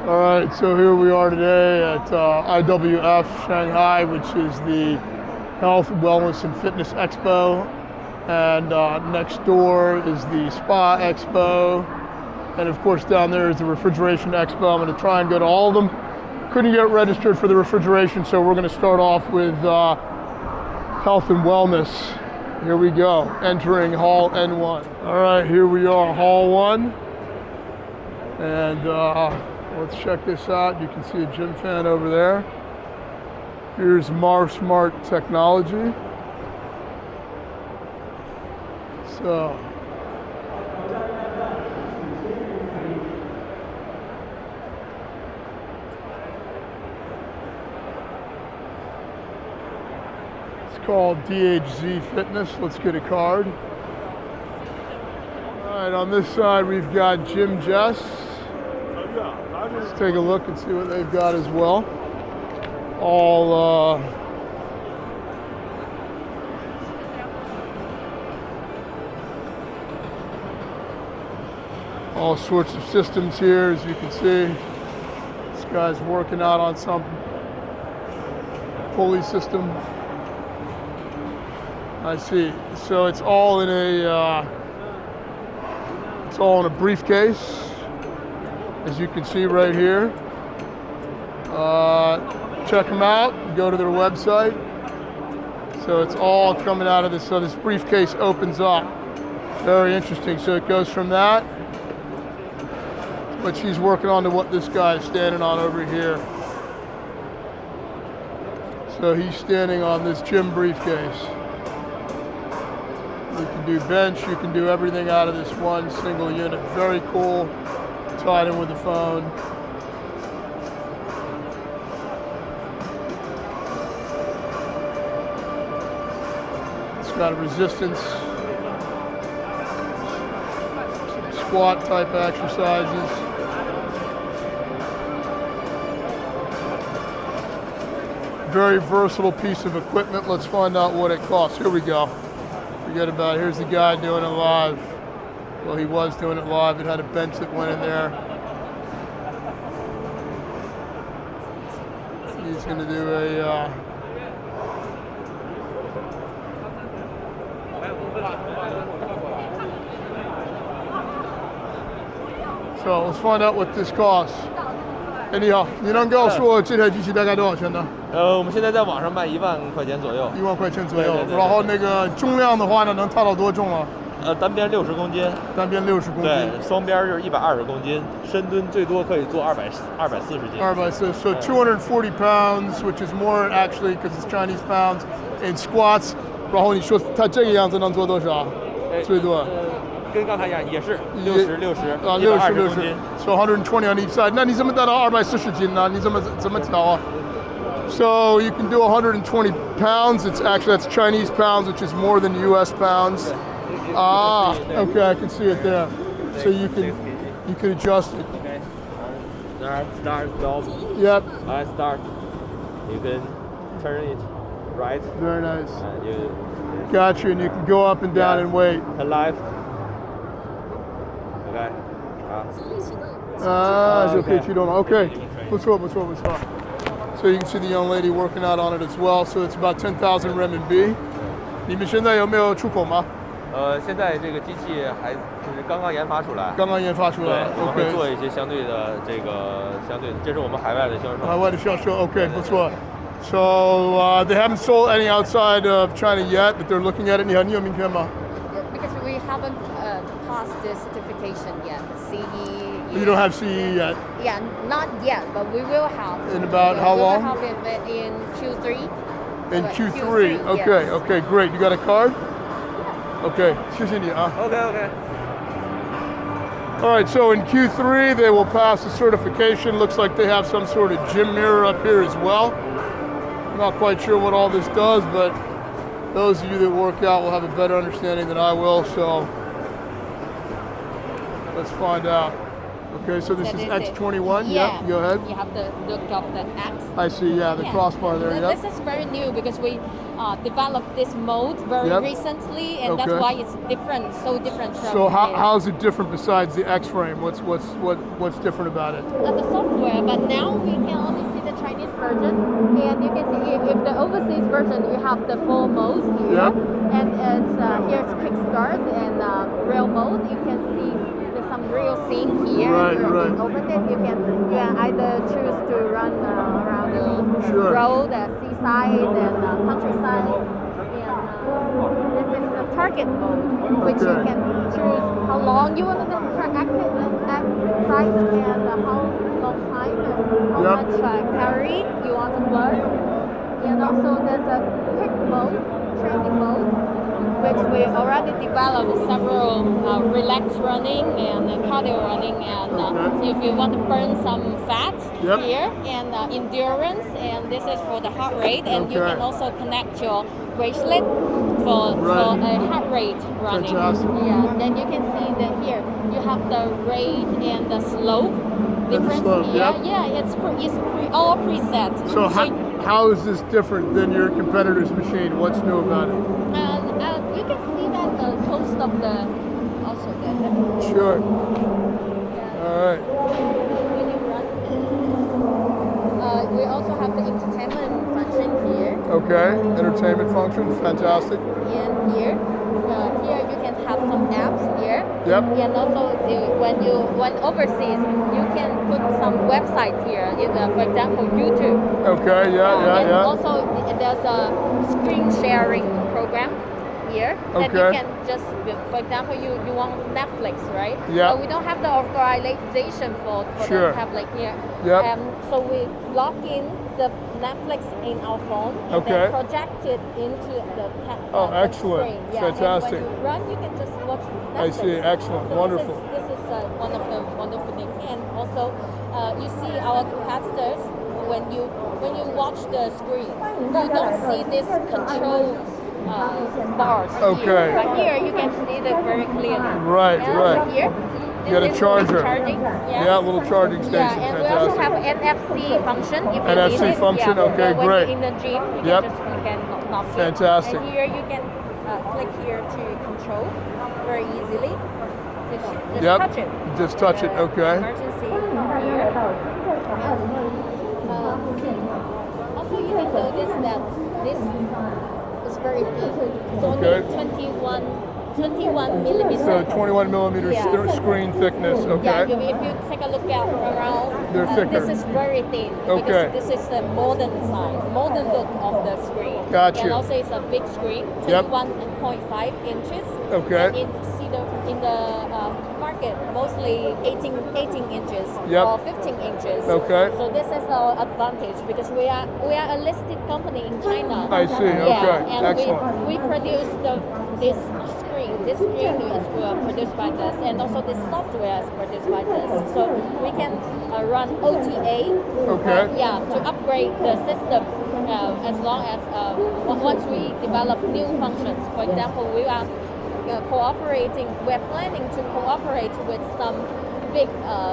All right, so here we are today at IWF Shanghai, which is the Health, Wellness, and Fitness Expo. And next door is the Spa Expo. And of course down there is the Refrigeration Expo. I'm going to try and go to all of them. Couldn't get registered for the refrigeration, so we're going to start off with Health and Wellness. Here we go, entering Hall N1. All right, here we are, Hall 1. And let's check this out. You can see a gym fan over there. Here's Smart Technology. So, it's called DHZ Fitness. Let's get a card. All right, on this side we've got Jim Jess. Let's take a look and see what they've got as well. All sorts of systems here, as you can see. This guy's working out on some pulley system. I see. So it's all in a briefcase, as you can see right here. Check them out, go to their website. So it's all coming out of this, so this briefcase opens up. Very interesting, so it goes from that, but she's working on to what this guy is standing on over here. So he's standing on this gym briefcase. You can do bench, you can do everything out of this one single unit. Very cool. Tied in with the phone. It's got a resistance, squat type exercises. Very versatile piece of equipment. Let's find out what it costs. Here we go. Forget about it. Here's the guy doing it live. Well, he was doing it live. It had a bench that went in there. He's going to do a so let's find out what this costs. 哎，你好，你能告诉我这台机器大概多少钱呢？我们现在在网上卖1万块钱左右。1万块钱左右。然后那个重量的话呢，能套到多重啊？单边60公斤，单边60公斤，对，双边就是120公斤，深蹲最多可以做240斤。240, so 240 pounds, which is more actually because it's Chinese pounds, in squats. 然后你说它这个样子能做多少？最多？跟刚才一样，也是60啊，60。So 120 on each side. 那你怎么达到240斤呢？你怎么调啊？So you can do 120 pounds. It's actually that's Chinese pounds, which is more than U.S. pounds. Ah, okay, I can see it there. So you can adjust it. Okay. Start, stop. Yep. Start. You can turn it right. Very nice. You got you, and you can go up and down and wait. Turn left. Okay. 就可以启动了。Okay. 不错。So you can see the young lady working out on it as well. So it's about 10,000 renminbi. 你们现在有没有出口吗？现在这个机器还就是刚刚研发出来。刚刚研发出来。我们会做一些相对的，这是我们海外的销售。海外的销售 ，OK， 不错。So they haven't sold any outside of China yet, but they're looking at it. 你有名片吗？ Because we haven't passed the certification yet, CE. You don't have CE yet? Yeah, not yet, but we will have. In about how long? We will have it in Q3. In Q3. Okay, yes. Okay, great. You got a card? Okay, 谢谢你啊。Okay. All right, so in Q3 they will pass the certification. Looks like they have some sort of gym mirror up here as well. I'm not quite sure what all this does, but those of you that work out will have a better understanding than I will, so let's find out. Okay, so this That is is it. X21. Yeah. Yep, go ahead. You have the look of the X. I see, yeah, the crossbar there, yep. This is very new because we developed this mode very Yep. recently, and that's Okay. why it's different, so different from So the- how is it different besides the X frame? What's different about it? the software, but now we can only see the Chinese version, and you can see if the overseas version, you have the full mode here, Yep. and it's here's kickstart and real mode. You can see there's some real scene here. Right, and right. Open it, you can either choose to run around the Sure. road, seaside, and countryside. And this is the target mode, which you Okay. can choose how long you want to exercise and how long time and how Yep. much calorie you want to burn. And also there's a kick mode, training mode, which we already developed several relax running and cardio running. And Okay. if you want to burn some fat Yep. here and endurance, and this is for the heart rate, and you Okay. can also connect your bracelet for Right. a heart rate running. Fantastic. Yeah, then you can see that here you have the rate and the slope difference slope, here. yep. Yeah, it's all preset. So how is this different than your competitor's machine? What's new about it? you can see that the coast of the also the Sure. yeah. All right. When you run, we also have the entertainment function here. Okay. Entertainment function. Fantastic. And here you can have some apps here. Yep. And also when overseas, you can put some websites here. For example, YouTube. Okay. Yeah. And Yeah. also there's a screen sharing program here. And you Okay. can just, for example, you want Netflix, right? Yeah. But we don't have the authorization for Sure. the tablet here. Yep. So we log in the Netflix in our phone and Okay. then project it into the Oh, the excellent. screen. Yeah. Fantastic. And when you run, you can just watch Netflix. I see. Excellent. So Wonderful. This is one of the wonderful things. And also, you see our competitors when you watch the screen, you don't see this control bars. Okay. Here. But here you can see that very clearly. Right, And right. also here, You got a this is charger. Charging. Yeah, little charging station. Yeah, and we also Fantastic. have NFC function if you NFC need it. function, Yeah. okay, when great. you're in the gym, you Yep. can just click and knock it. Fantastic. And here you can click here to control very easily. Just Yep. touch it. Just touch it. Okay. Emergency here. Also, you can notice that this is very big. It's only Okay. 21 millimeters. So 21 millimeter Yeah. screen thickness. Yeah, Okay. if you take a look at around, They're thicker. this is very thin. Okay. Because this is the modern side, modern look of the screen. Got And you. also it's a big screen, Yep. 21.5 inches. Okay. And in the market, mostly 18 inches Yep. or 15 inches. Okay. So this is our advantage because we are a listed company in China. I see. Okay. Yeah, and Excellent. we produce this screen. This screen is produced by us, and also this software is produced by us. So we can run OTA. Okay. Yeah, to upgrade the system as long as once we develop new functions. For example, we are we're planning to cooperate with some big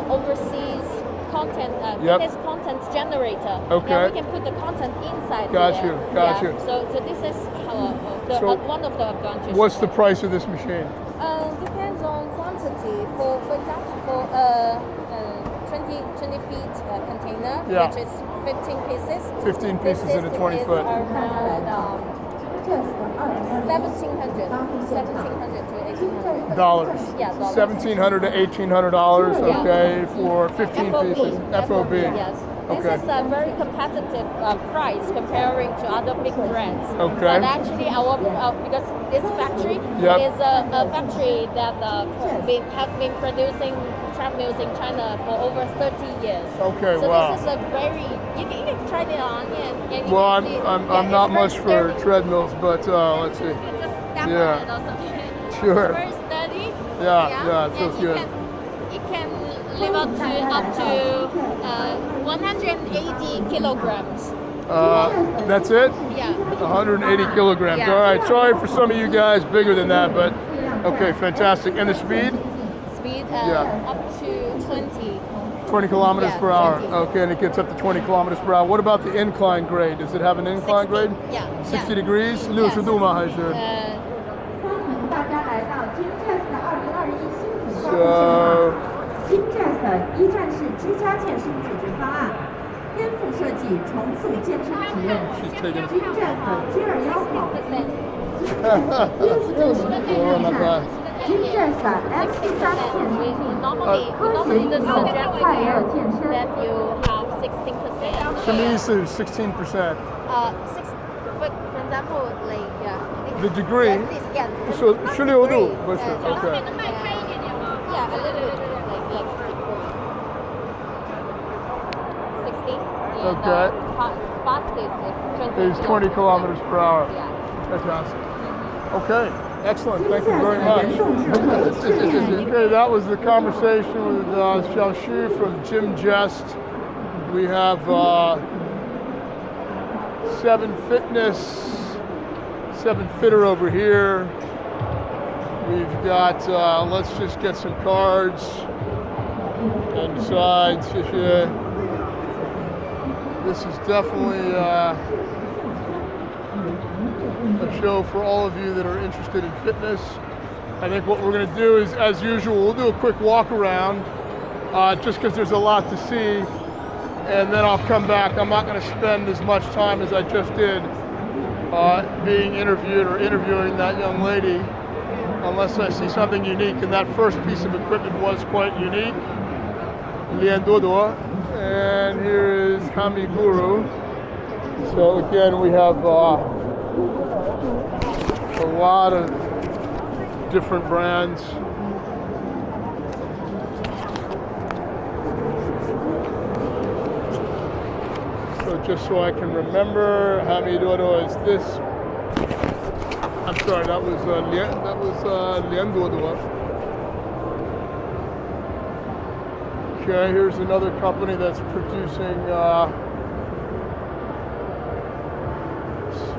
overseas content, Yep. fitness content generator. Okay. And we can put the content inside Got there. you, got you. So this is how, So one of the advantages. What's the price of this machine? Depends on quantity. For example, for 20 feet container, Yeah. which is 15 pieces. 15 pieces in a 20 is foot. around 1,700 to 1,800 Dollars. Yeah, dollars. $1,700 to $1,800. Yeah. Okay, for 15 FOB. pieces. FOB. Yes. Okay. This is a very competitive price comparing to other big brands. Okay. But actually, because this factory Yep. is a factory that have been producing treadmills in China for over 30 years. Okay, so wow. this is a very you can try it on and you Well, can see, I'm it's not very much for sturdy. treadmills, but let's see. You can just step Yeah. on it or something. Sure. It's very sturdy. Yeah, it feels and good. It can live up to 180 kilograms. That's it? Yeah. 180 kilograms. Yeah. All right. Sorry for some of you guys bigger than that, but okay, fantastic. And the speed? Speed Yeah. up to 20. 20 kilometers Yeah, per hour. 20. Okay, and it gets up to 20 kilometers per hour. What about the incline grade? Does it have an incline 60, grade? yeah, 60 yeah. degrees? 60度吗？还是？Uh, 欢迎大家来到 Gymjazz 2021新品发布现 So 场。Gymjazz 一站式居家健身解决方案，颠覆设计，重塑健身体验。she's taking it. Gymjazz G21跑 Use Gymjazz MC3 健身 we 器， normally 科学运 just 动， suggest 快乐健身。 that you have 16%. 什么意思？16%。For example, like The degree? This, yeah. 是16度，不是 Uh, OK。 Yeah, a little bit like 60. And, Okay. fastest Is 20 kilometers per hour. Yeah. Fantastic. Okay, excellent. Thank you very much. Okay, that was the conversation with Xiaoxu from Gymjazz. We have Sevenfitter over here. We've got, let's just get some cards and decide. This is definitely a show for all of you that are interested in fitness. I think what we're going to do is, as usual, we'll do a quick walk around just because there's a lot to see, and then I'll come back. I'm not going to spend as much time as I just did being interviewed or interviewing that young lady unless I see something unique, and that first piece of equipment was quite unique. Lian Dodo. And here is Kami Guru. So again, we have a lot of different brands. So just so I can remember, Kami Dodo is this. I'm sorry, that was Lian Dodo. Okay, here's another company that's producing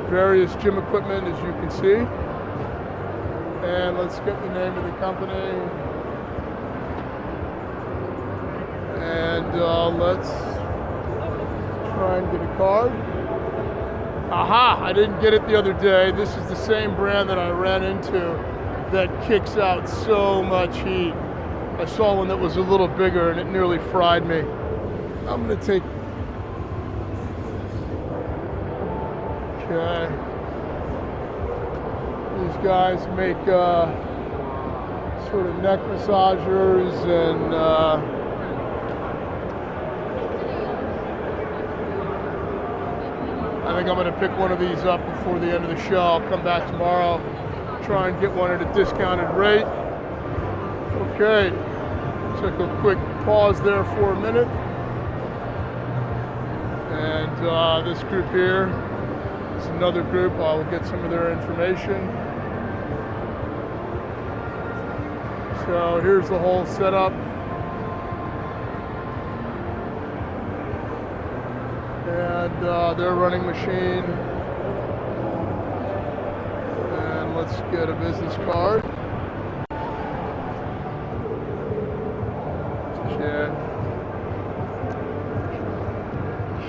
various gym equipment, as you can see. And let's get the name of the company. And let's try and get a card. Aha! I didn't get it the other day. This is the same brand that I ran into that kicks out so much heat. I saw one that was a little bigger and it nearly fried me. I'm gonna take. Okay. These guys make sort of neck massagers and I think I'm gonna pick one of these up before the end of the show. I'll come back tomorrow, try and get one at a discounted rate. Okay, took a quick pause there for a minute. And this group here is another group. I will get some of their information. So here's the whole setup. And their running machine. And let's get a business card.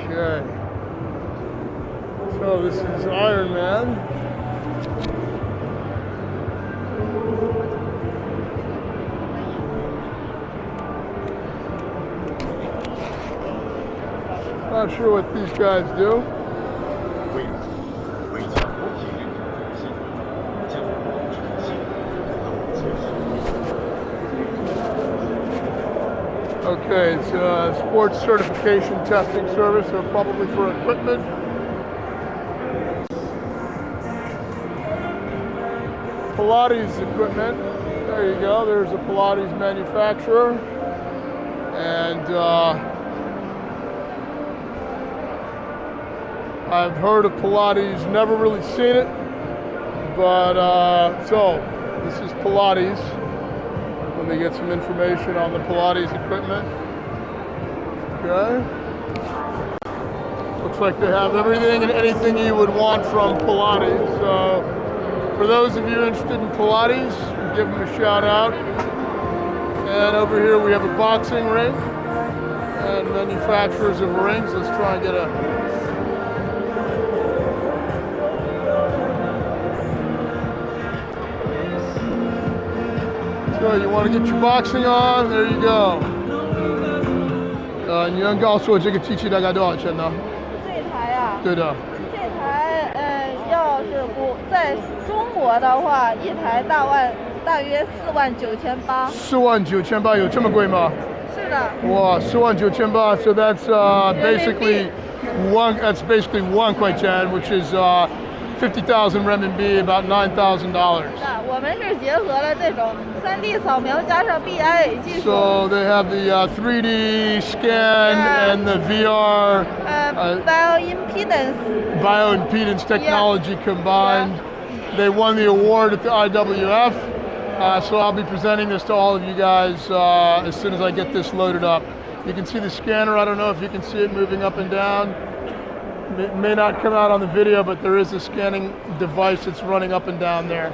Okay. So this is Iron Man. Not sure what these guys do. Okay, it's a sports certification testing service, so probably for equipment. Pilates equipment. There you go. There's a Pilates manufacturer. And I've heard of Pilates, never really seen it. But so this is Pilates. Let me get some information on the Pilates equipment. Okay. Looks like they have everything and anything you would want from Pilates. So for those of you interested in Pilates, give them a shout out. And over here we have a boxing ring and manufacturers of rings. Let's try and get a so you want to get your boxing on, there you go. 你能告诉我这个机器大概多少钱呢？这台啊，对的。这台要是在中国的话，一台大约49800。49800有这么贵吗？是的。哇，49800 so that's basically one 块钱 which is 50,000 renminbi, about $9,000. 我们是结合了这种3D 扫描加上 BIA 技术。So they have the 3D scan and the VR bioimpedance technology combined. They won the award at the IWF. So I'll be presenting this to all of you guys as soon as I get this loaded up. You can see the scanner. I don't know if you can see it moving up and down. It may not come out on the video, but there is a scanning device that's running up and down there.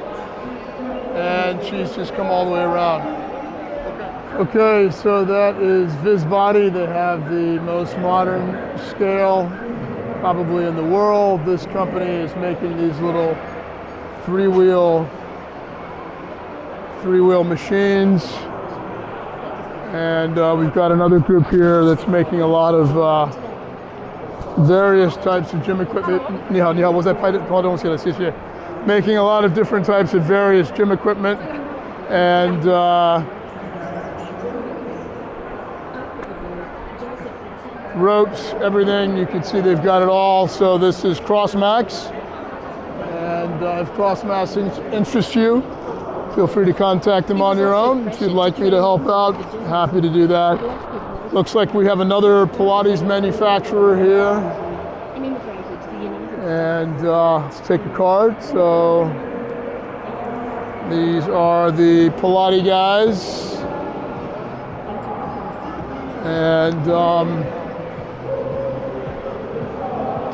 And she's just come all the way around. Okay, so that is VizBody. They have the most modern scale probably in the world. This company is making these little three-wheel machines. And we've got another group here that's making a lot of various types of gym equipment. 你好，我在拍东西了，谢谢。Making a lot of different types of various gym equipment and ropes, everything. You can see they've got it all. So this is Crossmax, and if Crossmax interests you, feel free to contact them on your own. If you'd like me to help out, happy to do that. Looks like we have another Pilates manufacturer here. And let's take a card. So these are the Pilates guys. And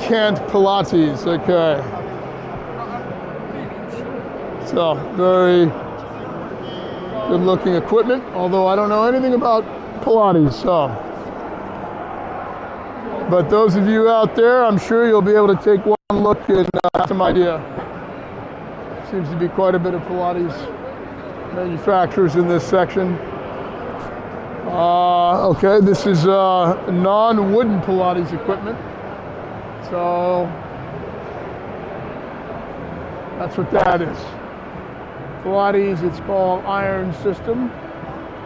Kent Pilates, okay. So very good looking equipment, although I don't know anything about Pilates, so. But those of you out there, I'm sure you'll be able to take one look and have some idea. Seems to be quite a bit of Pilates manufacturers in this section. Okay, this is non-wooden Pilates equipment. So that's what that is. Pilates, it's called Iron System.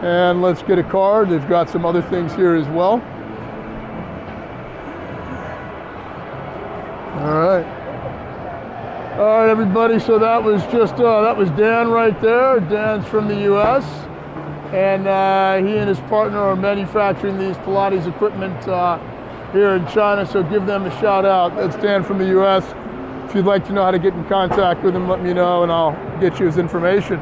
And let's get a card. They've got some other things here as well. All right, everybody. So that was just that was Dan right there. Dan's from the U.S. and he and his partner are manufacturing these Pilates equipment here in China. So give them a shout out. That's Dan from the U.S. If you'd like to know how to get in contact with him, let me know and I'll get you his information.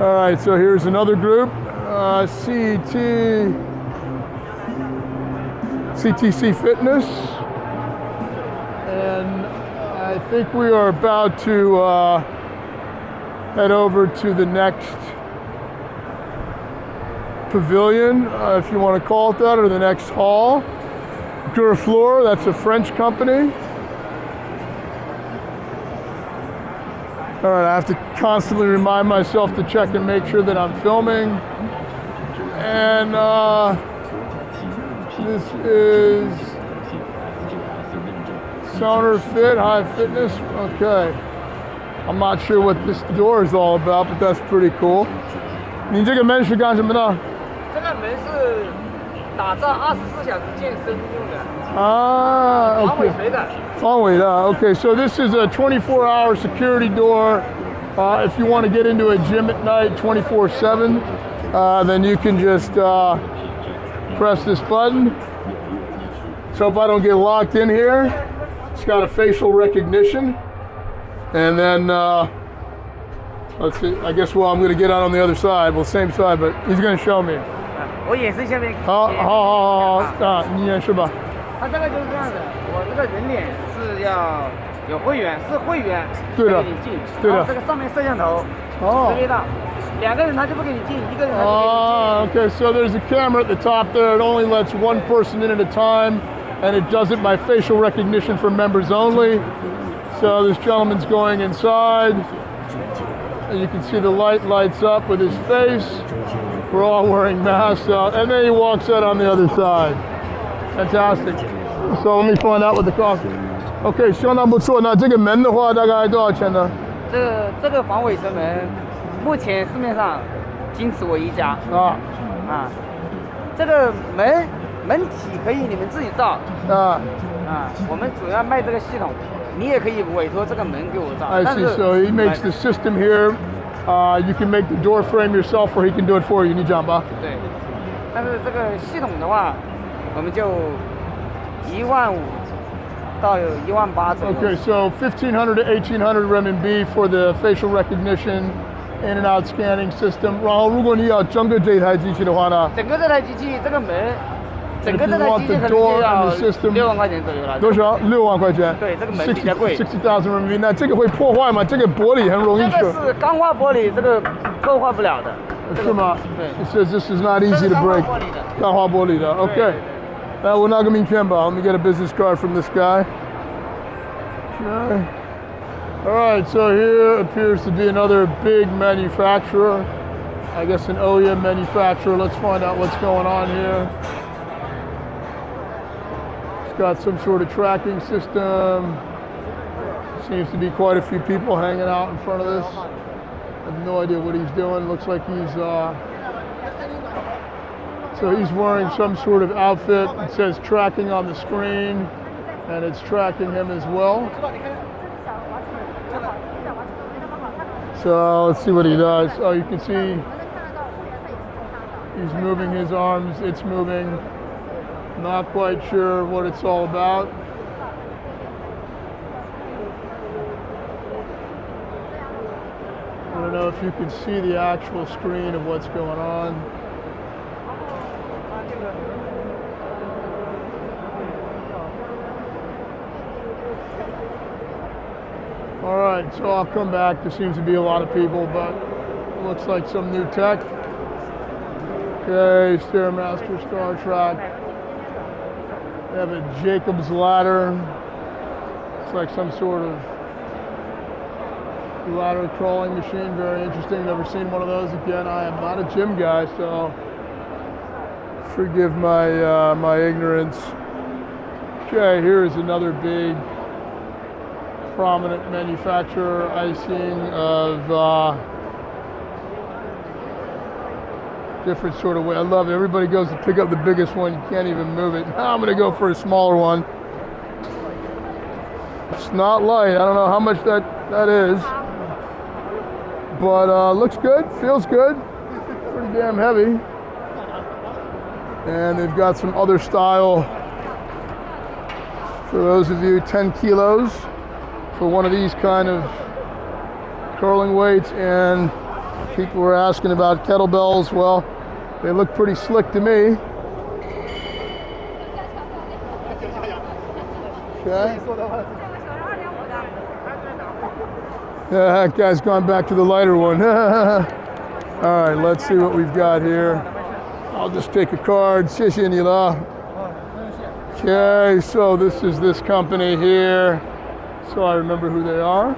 All right, so here's another group, CTC Fitness. And I think we are about to head over to the next pavilion, if you want to call it that, or the next hall. Durafleur, that's a French company. All right, I have to constantly remind myself to check and make sure that I'm filming. And this is Sauna Fit, High Fitness. Okay. I'm not sure what this door is all about, but that's pretty cool. 你这个门是干什么的？这个门是打造24小时健身用的。啊 防尾随的。防尾的 Okay, so this is a 24-hour security door. If you want to get into a gym at night 24/7, then you can just press this button. So if I don't get locked in here, it's got a facial recognition. And then, let's see, I guess, well, I'm going to get out on the other side. Well, same side, but he's going to show me. 我演示下面。好，你演示吧。它这个就是这样的，我这个人脸是要有会员，是会员对的，可以进。对的。然后这个上面摄像头，哦。识别到。2个人他就不给你进，1个人他就给你进。Okay, so there's a camera at the top there. It only lets one person in at a time, and it does it by facial recognition for members only. So this gentleman's going inside, and you can see the light lights up with his face. We're all wearing masks out, and then he walks out on the other side. Fantastic. So let me find out what the cost is. Okay, 相当不错。那这个门的话，大概多少钱呢？这个防伪声门，目前市面上仅此为一家。这个门体可以你们自己造。我们主要卖这个系统，你也可以委托这个门给我造。I see. So he makes the system here. You can make the door frame yourself, or he can do it for you. 你讲吧。对。但是这个系统的话，我们就15000到18000左右。Okay, so 1500 to 1800 RMB for the facial recognition in and out scanning system. 然后如果你要整个这台机器的话呢？整个这台机器这个门，整个这台机器可能就要6万块钱左右了。多少？6万块钱。对，这个门比较贵。60,000 RMB。那这个会破坏吗？这个玻璃很容易。这个是钢化玻璃，这个破坏不了的。是吗？对。It says this is not easy to break. 钢化玻璃的。Okay. 我拿个名片吧。Let me get a business card from this guy. Okay. All right, so here appears to be another big manufacturer. I guess an OEM manufacturer. Let's find out what's going on here. It's got some sort of tracking system. Seems to be quite a few people hanging out in front of this. I have no idea what he's doing. Looks like so he's wearing some sort of outfit. It says tracking on the screen, and it's tracking him as well. So let's see what he does. Oh, you can see he's moving his arms. It's moving. Not quite sure what it's all about. I don't know if you can see the actual screen of what's going on. All right, so I'll come back. There seems to be a lot of people, but it looks like some new tech. Okay, Stairmaster, Star Trek. They have a Jacob's ladder. It's like some sort of ladder crawling machine. Very interesting. Never seen one of those. Again, I am not a gym guy, so forgive my my ignorance. Okay, here is another big prominent manufacturer I've seen of different sort of way. I love it. Everybody goes to pick up the biggest one. You can't even move it. Now I'm going to go for a smaller one. It's not light. I don't know how much that is, but looks good. Feels good. Pretty damn heavy. And they've got some other style. For those of you 10 kilos for one of these kind of curling weights, and people were asking about kettlebells. Well, they look pretty slick to me. Okay. Yeah, that guy's gone back to the lighter one. All right, let's see what we've got here. I'll just take a card. 谢谢你了. Okay, so this is this company here. So I remember who they are.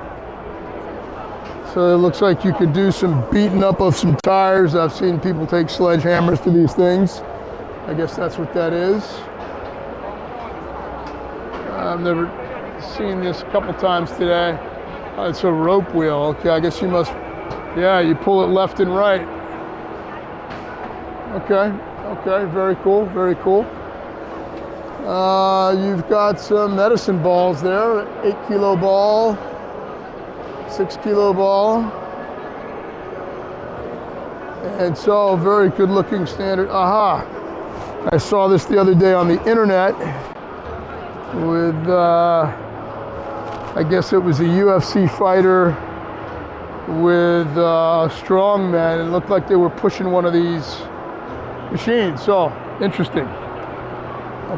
So it looks like you could do some beating up of some tires. I've seen people take sledgehammers to these things. I guess that's what that is. I've never seen this a couple times today. It's a rope wheel. Okay, I guess you must, yeah, you pull it left and right. Okay, very cool, very cool. You've got some medicine balls there, 8 kilo ball, 6 kilo ball. And so very good looking standard. Aha! I saw this the other day on the internet with, I guess it was a UFC fighter with strongman. It looked like they were pushing one of these machines. So interesting.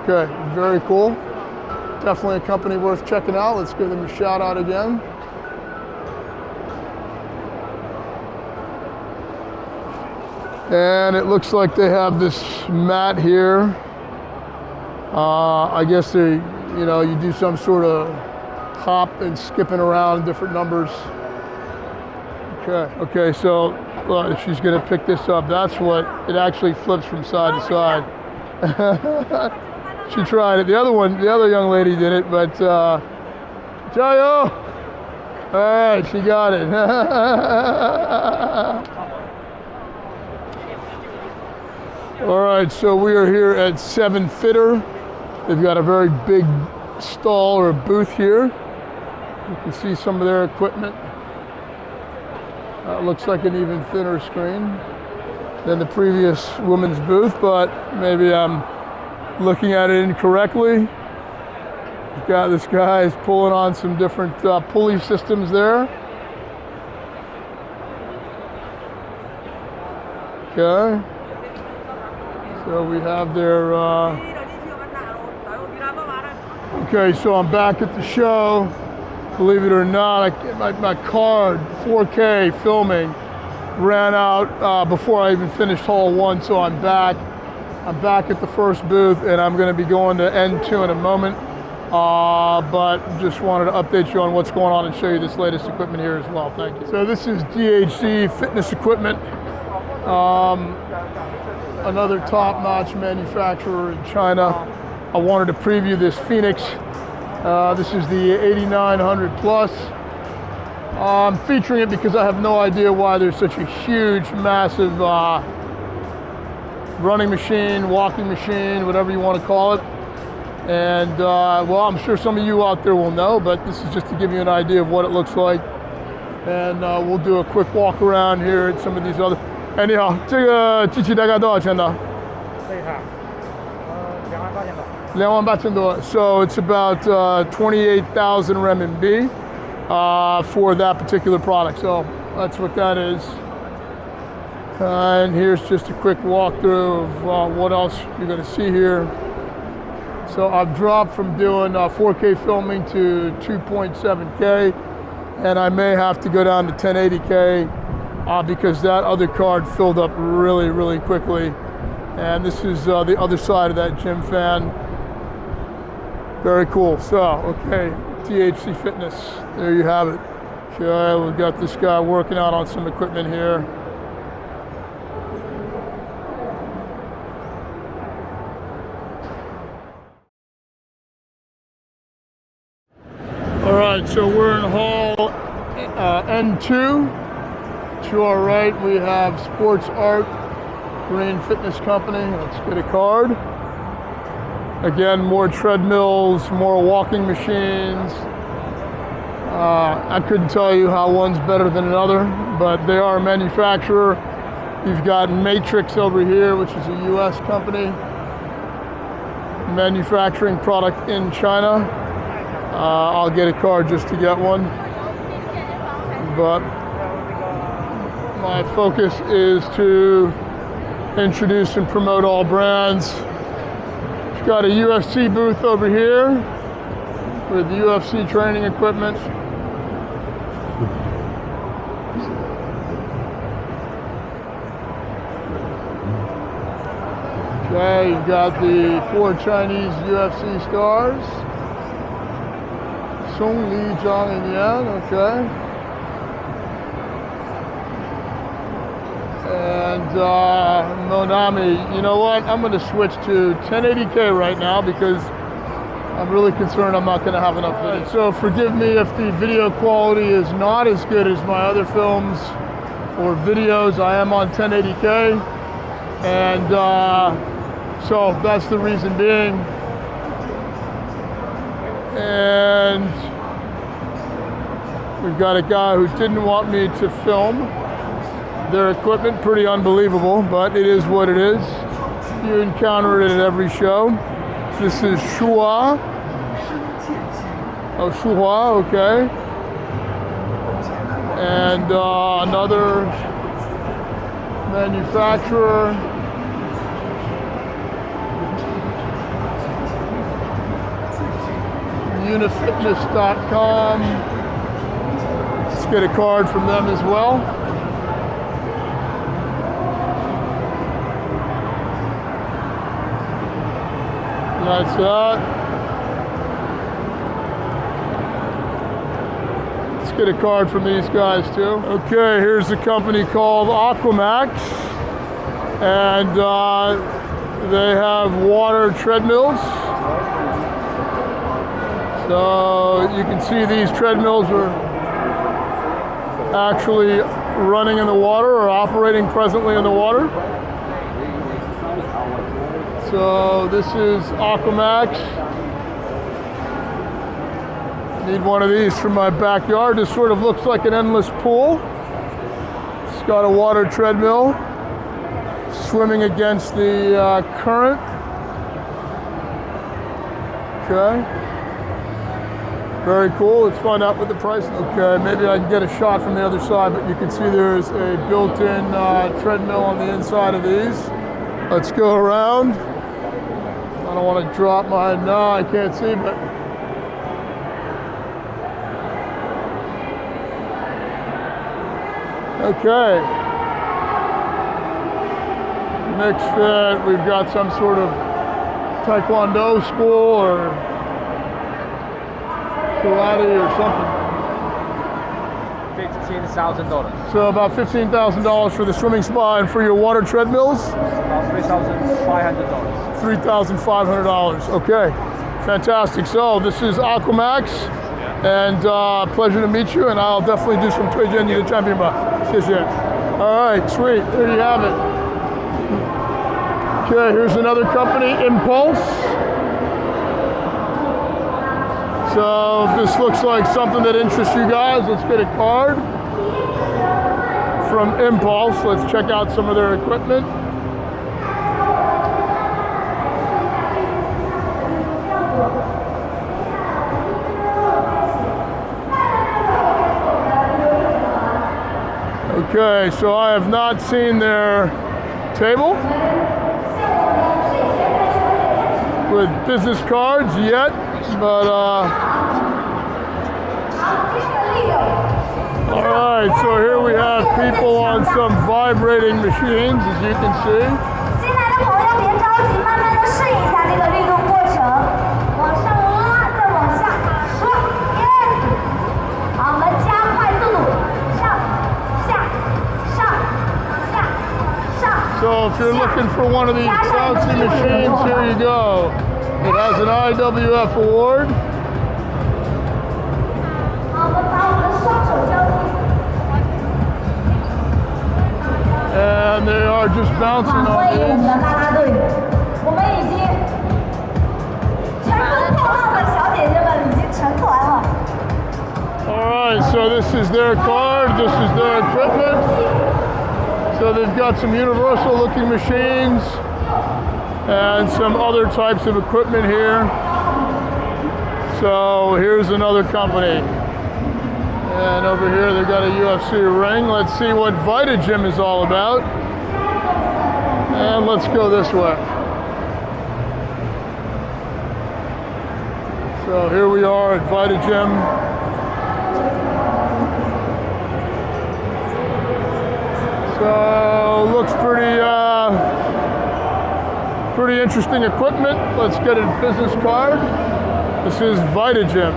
Okay, very cool. Definitely a company worth checking out. Let's give them a shout out again. And it looks like they have this mat here. I guess they, you do some sort of hop and skipping around different numbers. Okay, so she's gonna pick this up. That's what, it actually flips from side to side. She tried it. The other young lady did it, but Jayo! All right, she got it. All right, so we are here at Sevenfitter. They've got a very big stall or booth here. You can see some of their equipment. Looks like an even thinner screen than the previous women's booth, but maybe I'm looking at it incorrectly. You've got this guy's pulling on some different pulley systems there. Okay. So we have their, okay, so I'm back at the show. Believe it or not, my card, 4K filming, ran out before I even finished hall 1, so I'm back. I'm back at the first booth, and I'm going to be going to N2 in a moment. But just wanted to update you on what's going on and show you this latest equipment here as well. Thank you. So this is DHC fitness equipment. Another top-notch manufacturer in China. I wanted to preview this Phoenix. This is the 8900 Plus. I'm featuring it because I have no idea why there's such a huge, massive running machine, walking machine, whatever you want to call it. And well, I'm sure some of you out there will know, but this is just to give you an idea of what it looks like. And we'll do a quick walk around here at some of these other. 哎，你好，这个机器大概多少钱的？这一台28,000多。So it's about 28,000 RMB for that particular product. So that's what that is. And here's just a quick walkthrough of what else you're going to see here. So I've dropped from doing 4K filming to 2.7K, and I may have to go down to 1080K. Because that other card filled up really, really quickly. And this is the other side of that gym fan. Very cool. So, okay, THC Fitness, there you have it. Okay, we've got this guy working out on some equipment here. All right, so we're in hall N2. To our right, we have Sports Art Green Fitness Company. Let's get a card. Again, more treadmills, more walking machines. I couldn't tell you how one's better than another, but they are a manufacturer. You've got Matrix over here, which is a US company, manufacturing product in China. I'll get a card just to get one. But my focus is to introduce and promote all brands. We've got a UFC booth over here with UFC training equipment. Okay, you've got the 4 Chinese UFC stars. Song Li, Zhang, and Yan, okay. And Monami, you know what? I'm going to switch to 1080K right now because I'm really concerned I'm not going to have enough video. So forgive me if the video quality is not as good as my other films or videos. I am on 1080K, and so that's the reason being. And we've got a guy who didn't want me to film their equipment. Pretty unbelievable, but it is what it is. You encounter it at every show. This is Shua. Oh, Shua, okay. And another manufacturer. Unifitness.com. Let's get a card from them as well. That's that. Let's get a card from these guys too. Okay, here's the company called Aquamax. And they have water treadmills. So you can see these treadmills are actually running in the water or operating presently in the water. So this is Aquamax. Need one of these for my backyard. This sort of looks like an endless pool. It's got a water treadmill swimming against the current. Okay. Very cool. Let's find out what the price is. Okay, maybe I can get a shot from the other side, but you can see there's a built-in treadmill on the inside of these. Let's go around. I don't want to drop my, no, I can't see, but okay. Mixed fit, we've got some sort of Taekwondo school or karate or something. $15,000. So about $15,000 for the swimming spa, and for your water treadmills? About $3,500. $3,500. Okay, fantastic. So this is Aquamax, and pleasure to meet you, and I'll definitely do some 推荐你的产品吧。谢谢。All right, sweet. There you have it. Okay, here's another company, Impulse. So this looks like something that interests you guys. Let's get a card from Impulse. Let's check out some of their equipment. Okay, so I have not seen their table with business cards yet, but all right, so here we have people on some vibrating machines, as you can see. 进来的朋友别着急，慢慢的适应一下这个律动过程，往上拉，再往下刷，耶！好，我们加快速度，上下上下上。So if you're looking for one of these bouncy machines, here you go. It has an IWF award. 好，我们把我们的双手交替。 And they are just bouncing 欢 on 迎我们 these. 的啦啦队，我们已经乘风破浪的小姐姐们已经成团了。 All right, so this is their card, this is their equipment. So they've got some universal looking machines and some other types of equipment here. So here's another company. And over here they've got a UFC ring. Let's see what VitaGym is all about. And let's go this way. So here we are at VitaGym. So looks pretty interesting equipment. Let's get a business card. This is VitaGym.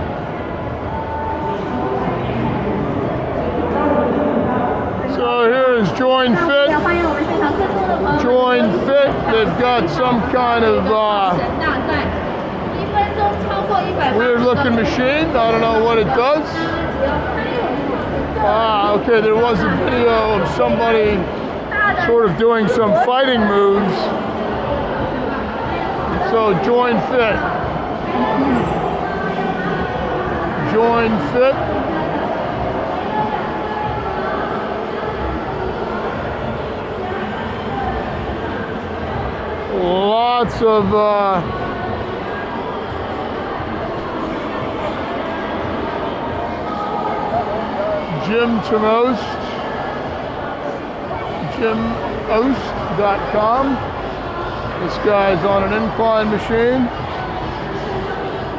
So here is Join Fit. Join Fit. They've got some kind of weird looking machine. I don't know what it does. Okay, there was a video of somebody sort of doing some fighting moves. So Join Fit. Join Fit. Lots of Jim Tomost, JimOst.com. This guy's on an incline machine,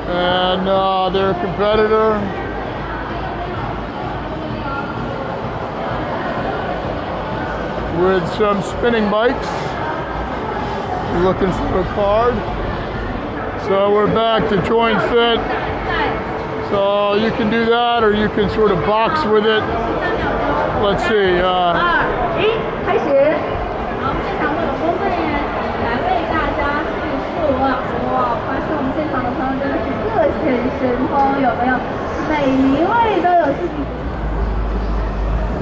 and their competitor with some spinning bikes. Looking for a card. So we're back to joint fit. So you can do that, or you can sort of box with it. Let's see. 开始。好，我们现场会有工作人员来为大家叙述。哇，发现我们现场的朋友真的是各显神通，有没有？每一位都有自己。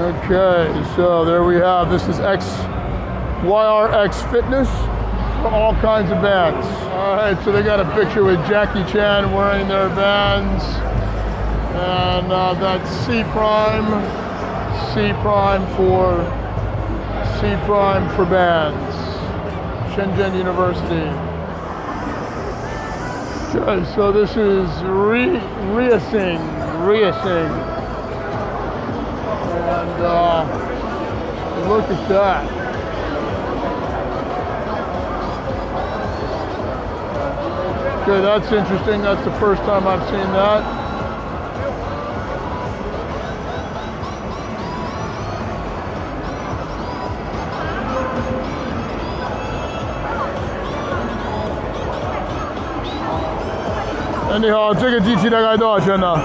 Okay, so there we have. This is YRX Fitness for all kinds of bands. All right, so they got a picture with Jackie Chan wearing their bands, and that's C prime for bands. Shenzhen University. Okay, so this is Riasing. And look at that. Okay, that's interesting. That's the first time I've seen that. Eh, 你好，这个机器大概多少钱呢？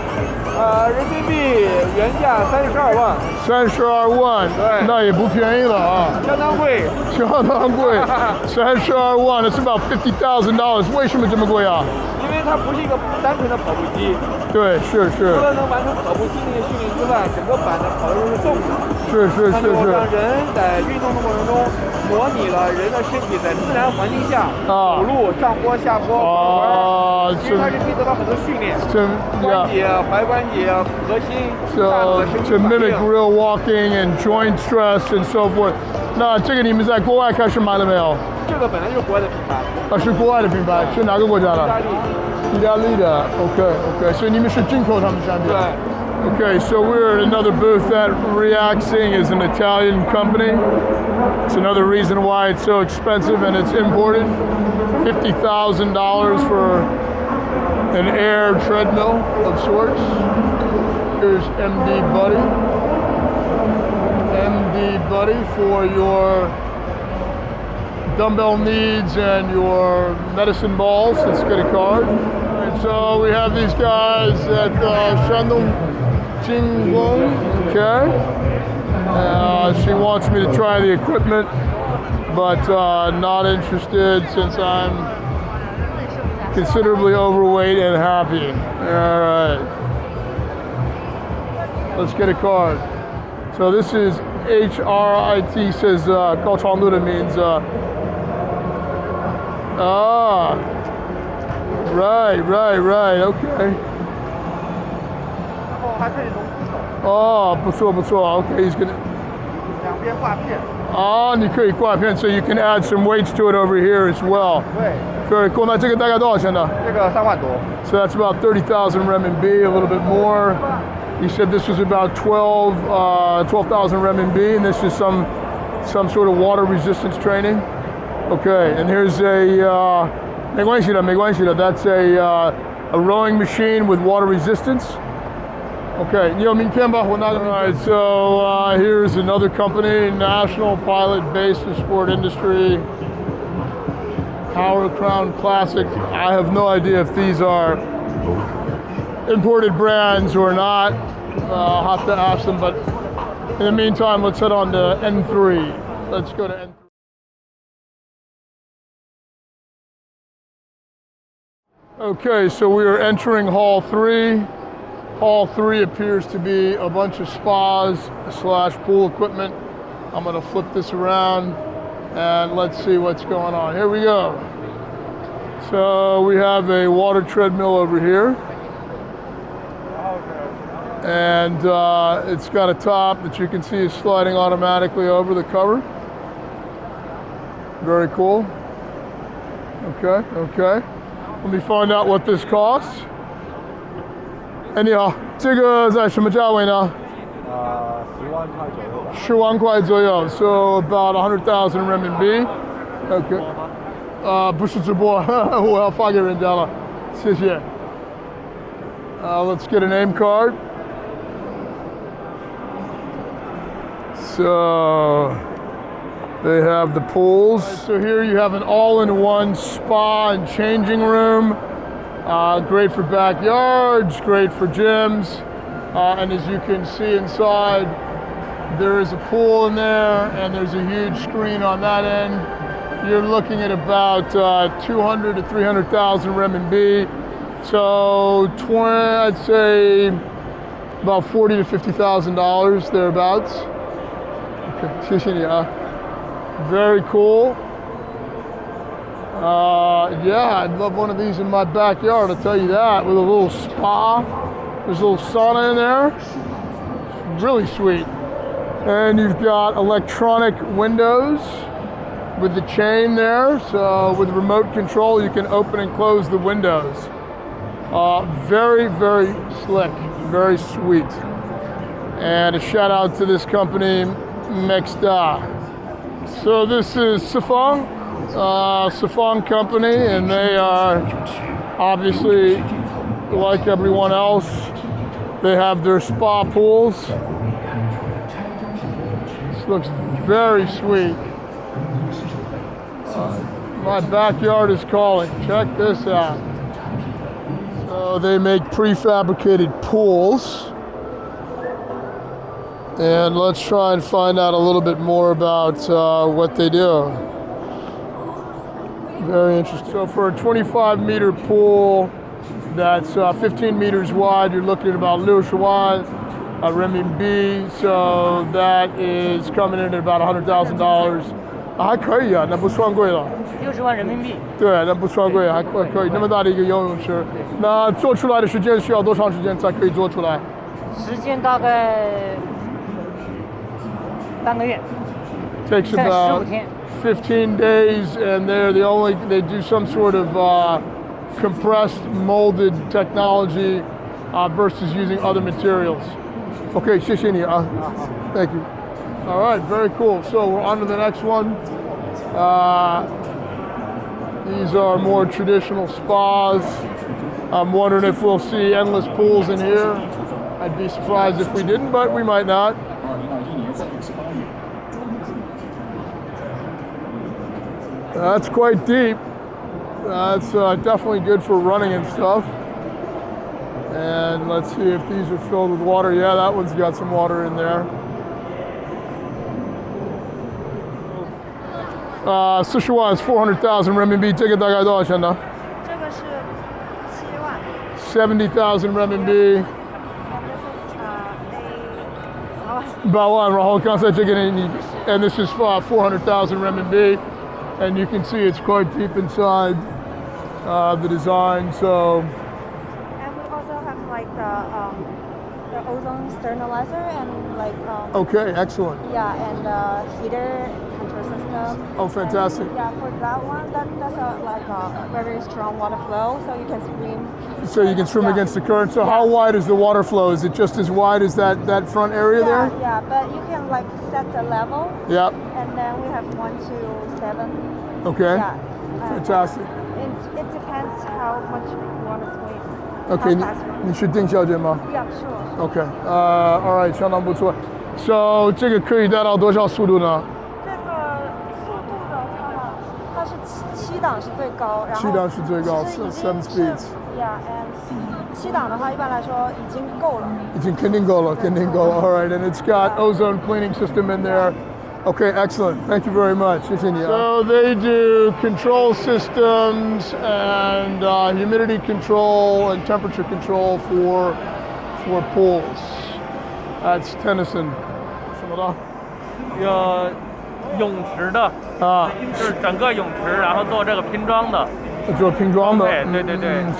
人民币原价32万，32万，对，那也不便宜了啊，相当贵，32万，It's about $50,000，为什么这么贵啊？因为它不是一个单纯的跑步机，对，是。除了能完成跑步机那个训练之外，整个板的跑的都是动的，是。它就让人在运动的过程中模拟了人的身体在自然环境下走路、上坡、下坡、其实它是可以得到很多训练，关节、踝关节、核心、大脑的神经反应。To mimic real walking and joint stress and so forth。那这个你们在国外开始买了没有？这个本来就是国外的品牌。是国外的品牌，是哪个国家的？意大利的。OK， 所以你们是进口他们产品。对。Okay, so we're at another booth that Reaxing is an Italian company. It's another reason why it's so expensive and it's imported. $50,000 for an air treadmill of sorts. Here's MD Buddy for your dumbbell needs and your medicine balls. Let's get a card. And so we have these guys at Shandong Jinglong. Okay. She wants me to try the equipment, but not interested since I'm considerably overweight and happy. All right. Let's get a card. So this is HRIT, says 高长度 means right, okay. 然后还可以弄扶手。哦，不错 ，OK, he's gonna. 两边挂片。你可以挂片 so you can add some weights to it over here as well. 对。Very cool. 那这个大概多少钱呢？这个3万多。So that's about 30,000 renminbi, a little bit more. He said this was about 12,000 renminbi, and this is some sort of water resistance training. Okay, and here's a 没关系的 That's a rowing machine with water resistance. Okay, Alright, so here's another company, National Pilot Base and Sport Industry, Power Crown Classic. I have no idea if these are imported brands or not. I'll have to ask them, but in the meantime, let's head on to N3. Let's go to N3. Okay, so we are entering Hall 3. Hall 3 appears to be a bunch of spas / pool equipment. I'm going to flip this around and let's see what's going on. Here we go. So we have a water treadmill over here. And it's got a top that you can see is sliding automatically over the cover. Very cool. Okay. Let me find out what this costs. 哎，你好，这个在什么价位呢？10万块左右吧。10万块左右 ，so about 100,000 renminbi. OK。不是直播，我要发给人家了，谢谢。Let's get a name card. So They have the pools. So here you have an all-in-one spa and changing room. Great for backyards, great for gyms. And as you can see inside, there is a pool in there and there's a huge screen on that end. You're looking at about 200 to 300,000 renminbi. So I'd say about $40,000 to $50,000 thereabouts. Okay, 谢谢你啊. Very cool. Yeah, I'd love one of these in my backyard, I'll tell you that, with a little spa. There's a little sauna in there. It's really sweet. And you've got electronic windows with the chain there. So with remote control, you can open and close the windows. Very, very slick, very sweet. And a shout out to this company, Mexda. So this is Sifang company, and they are obviously, like everyone else, they have their spa pools. This looks very sweet. My backyard is calling. Check this out. So they make prefabricated pools. And let's try and find out a little bit more about what they do. Very interesting. So for a 25-meter pool that's 15 meters wide, you're looking at about 60万 renminbi. So that is coming in at about $100,000. 还可以啊，那不算贵了。60万人民币。对，那不算贵，还可以。那么大的一个游泳池，那做出来的时间需要多长时间才可以做出来？时间大概半个月。Takes about 15 days, and they do some sort of compressed molded technology versus using other materials. Okay, 谢谢你啊。Thank you. All right, very cool. So we're on to the next one. These are more traditional spas. I'm wondering if we'll see endless pools in here. I'd be surprised if we didn't, but we might not. That's quite deep. That's definitely good for running and stuff. And let's see if these are filled with water. Yeah, that one's got some water in there. 40万 is 400,000 renminbi. 这个大概多少钱呢？这个是7万。70,000 renminbi. 8万。然后刚才这个你 and this is 400,000 renminbi. And you can see it's quite deep inside the design. So. And we also have like the ozone sterilizer and like. Okay, excellent. Yeah, and heater control system. Oh, fantastic. And, yeah, for that one, that's a very strong water flow, so you can swim. So you can swim against the current. So how wide is the water flow? Is it just as wide as that front area there? Yeah, but you can like set the level. Yep. And then we have 1 to 7. Okay. Yeah. Fantastic. It depends how much you want to swim. Okay, 你是丁小姐吗？ Yeah, sure. Okay. All right, 相当不错。So 这个可以达到多少速度呢？这个速度的话，它是7档是最高，然后7档是最高，7 speeds. Yeah, and 7档的话，一般来说已经够了。已经肯定够了，肯定够了。All right, and it's got ozone cleaning system in there. Okay, excellent. Thank you very much. 谢谢你啊。So they do control systems and humidity control and temperature control for pools. That's Tennyson. 什么的？有泳池的啊，就是整个泳池，然后做这个拼装的。做拼装的，对。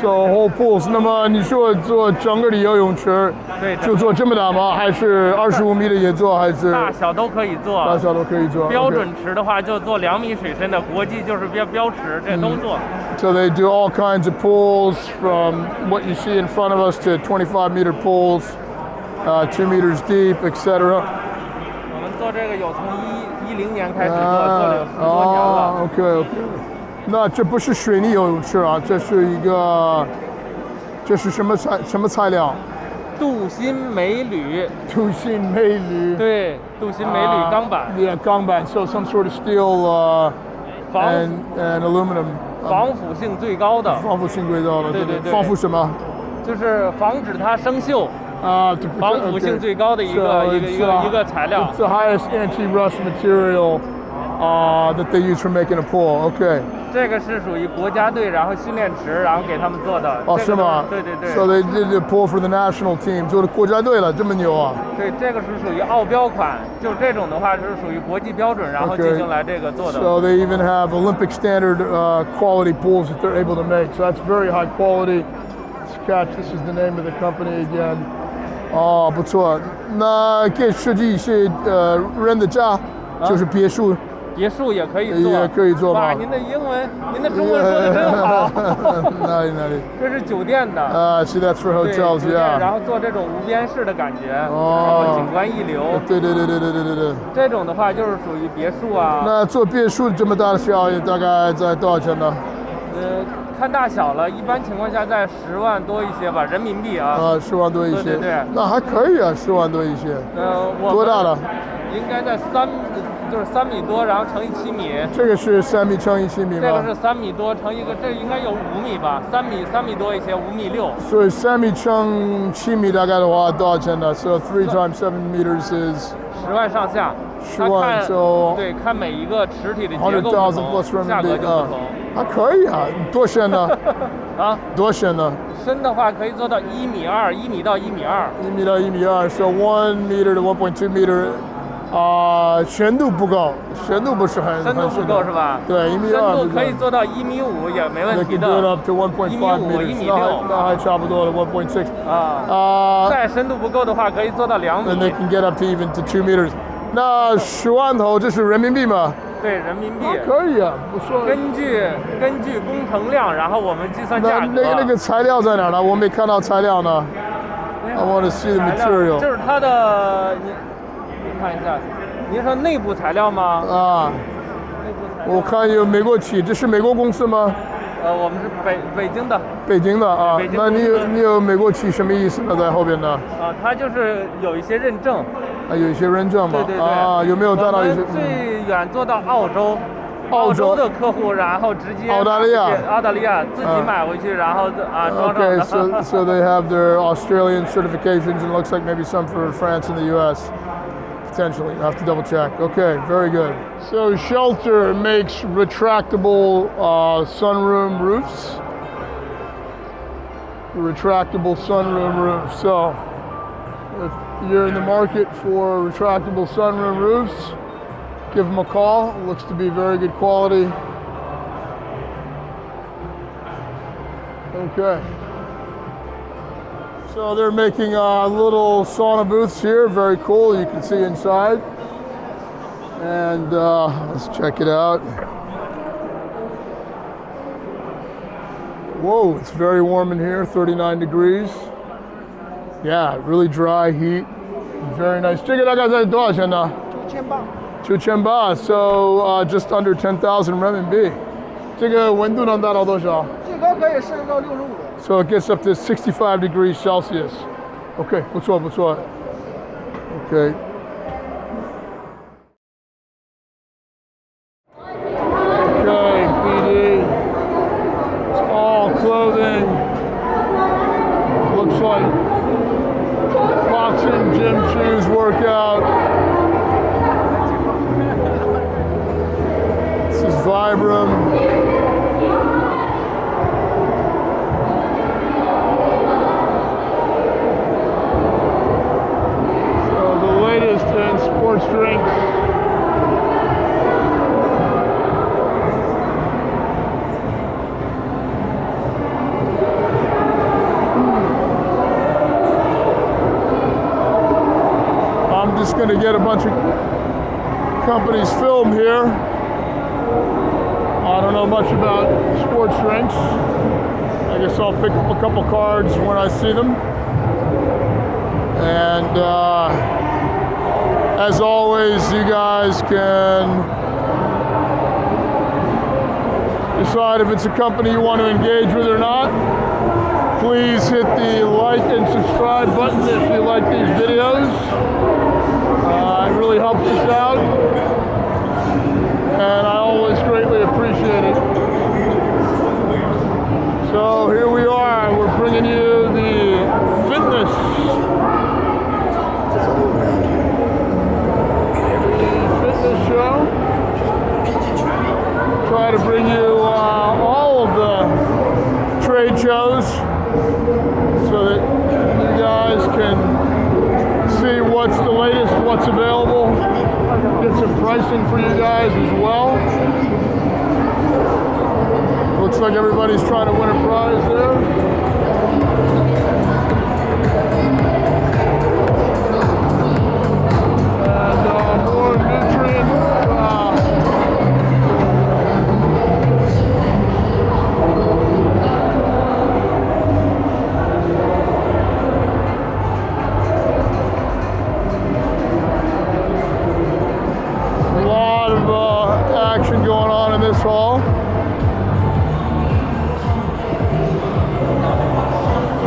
So whole pools. 那么你说做整个的游泳池，对，就做这么大吗？还是25米的也做？还是大小都可以做？大小都可以做。标准池的话就做2米水深的，国际就是标池，这都做。So they do all kinds of pools, from what you see in front of us to 25-meter pools, 2 meters deep, etc. 我们做这个有从10年开始做了有10多年了。OK。那这不是水泥游泳池啊，这是什么材料？镀锌镁铝。镀锌镁铝。对，镀锌镁铝钢板。Yeah, 钢板. So some sort of steel and aluminum. 防腐性最高的。防腐性最高的。对对对。防腐什么？就是防止它生锈。防腐性最高的一个材料。It's the highest anti-rust material that they use for making a pool. Okay. 这个是属于国家队，然后训练池，然后给他们做的。哦，是吗？对对对。So they did the pool for the national team， 做的国家队了，这么牛啊！对，这个是属于奥标款，就这种的话是属于国际标准，然后进行来这个做的。So they even have Olympic standard quality pools that they're able to make. So that's very high quality. Catch, this is the name of the company again. 哦，不错。那可以设计一些人的家，就是别墅。别墅也可以做，也可以做吗？哇，您的中文说的真好。哪里？这是酒店的。See that's for hotels, yeah. 然后做这种无边式的感觉，然后景观一流。对。这种的话就是属于别墅啊。那做别墅这么大的小，大概在多少钱呢？看大小了，一般情况下在10万多一些吧，人民币啊。10万多一些。对。那还可以啊，10万多一些。多大了？应该在3米多，然后乘以7米。这个是3米乘以7米吗？这个是3米多乘一个，这应该有5米吧？3米多一些，5米6。所以3米乘7米大概的话多少钱呢？ So 3 times 7 meters is 10万上下。10万就对，看每一个池体的结构不同，价格就不同。还可以啊，多深呢？多深呢？深的话可以做到1.2米，1米到1.2米。1米到1.2米 ，so 1 meter to 1.2 meter。深度不够，深度不是很深度不够是吧？对，1.2米。深度可以做到1.5米也没问题的。1.5 to 1.5 meters， 1.6米。那还差不多了 1.6。再深度不够的话，可以做到2米。And they can get up to even to 2 meters。那10万头这是人民币吗？对，人民币。可以啊，不错。根据工程量，然后我们计算价格。那个材料在哪呢？我没看到材料呢。I want to see the material。就是它的，你看一下，您说内部材料吗？内部材料。我看有美国企，这是美国公司吗？我们是北京的。北京的啊，那你有美国企什么意思呢？在后边呢？它就是有一些认证。有一些认证嘛？对。有没有带到一些？最远做到澳洲。澳洲的客户，然后直接澳大利亚自己买回去，然后装上的。Okay, so they have their Australian certifications, and it looks like maybe some for France and the U.S. Potentially, I have to double check. Okay, very good. So Shelter makes retractable sunroom roofs. Retractable sunroom roofs. So if you're in the market for retractable sunroom roofs, give them a call. It looks to be very good quality. Okay. So they're making little sauna booths here. Very cool. You can see inside. And let's check it out. Whoa, it's very warm in here, 39 degrees. Yeah, really dry heat. Very nice. 这个大概在多少钱呢？2800 baht, so just under 10,000 renminbi. 这个温度能达到多少？最高可以升到65度。So it gets up to 65 degrees Celsius. Okay, 不错。Okay. Okay, BD. It's all clothing. Looks like boxing, gym shoes, workout. This is Vibram. And sports drinks. I'm just going to get a bunch of companies filmed here. I don't know much about sports drinks. I guess I'll pick up a couple cards when I see them. And as always, you guys can decide if it's a company you want to engage with or not. Please hit the like and subscribe button if you like these videos. It really helps us out, and I always greatly appreciate it. So here we are. We're bringing you the fitness show. Try to bring you all of the trade shows so that you guys can see what's the latest, what's available, get some pricing for you guys as well. Looks like everybody's trying to win a prize there. And more nutrient action going on in this hall.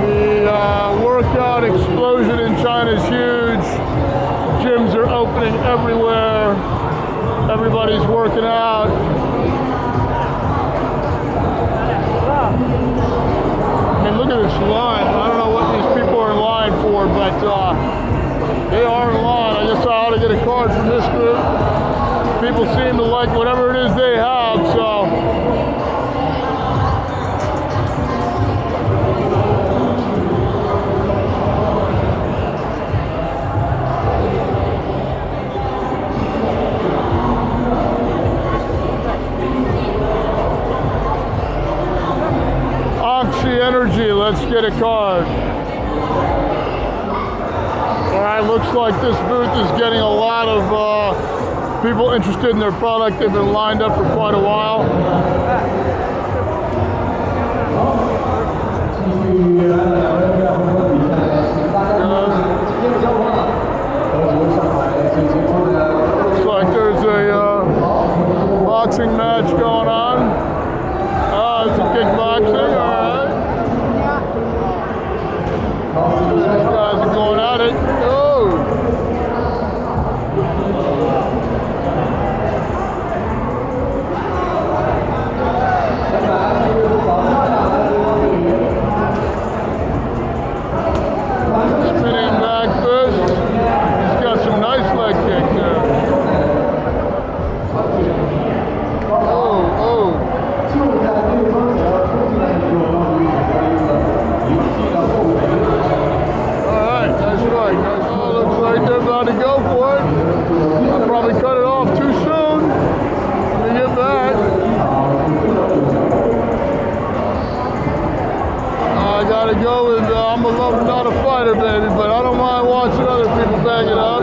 The workout explosion in China is huge. Gyms are opening everywhere. Everybody's working out. I mean, look at this line. I don't know what these people are in line for, but they are in line. I guess I ought to get a card from this group. People seem to like whatever it is they have, so. Oxy Energy, let's get a card. All right, looks like this booth is getting a lot of people interested in their product. They've been lined up for quite a while. Looks like there's a boxing match going on. It's a kickboxing, alright. These guys are going at it. Oh! Spinning back fist. He's got some nice leg kicks there. Oh. Alright, nice right. Oh, looks like they're about to go for it. I probably cut it off too soon. Let me get back. I gotta go with, I'm a lover, not a fighter, baby, but I don't mind watching other people bang it up.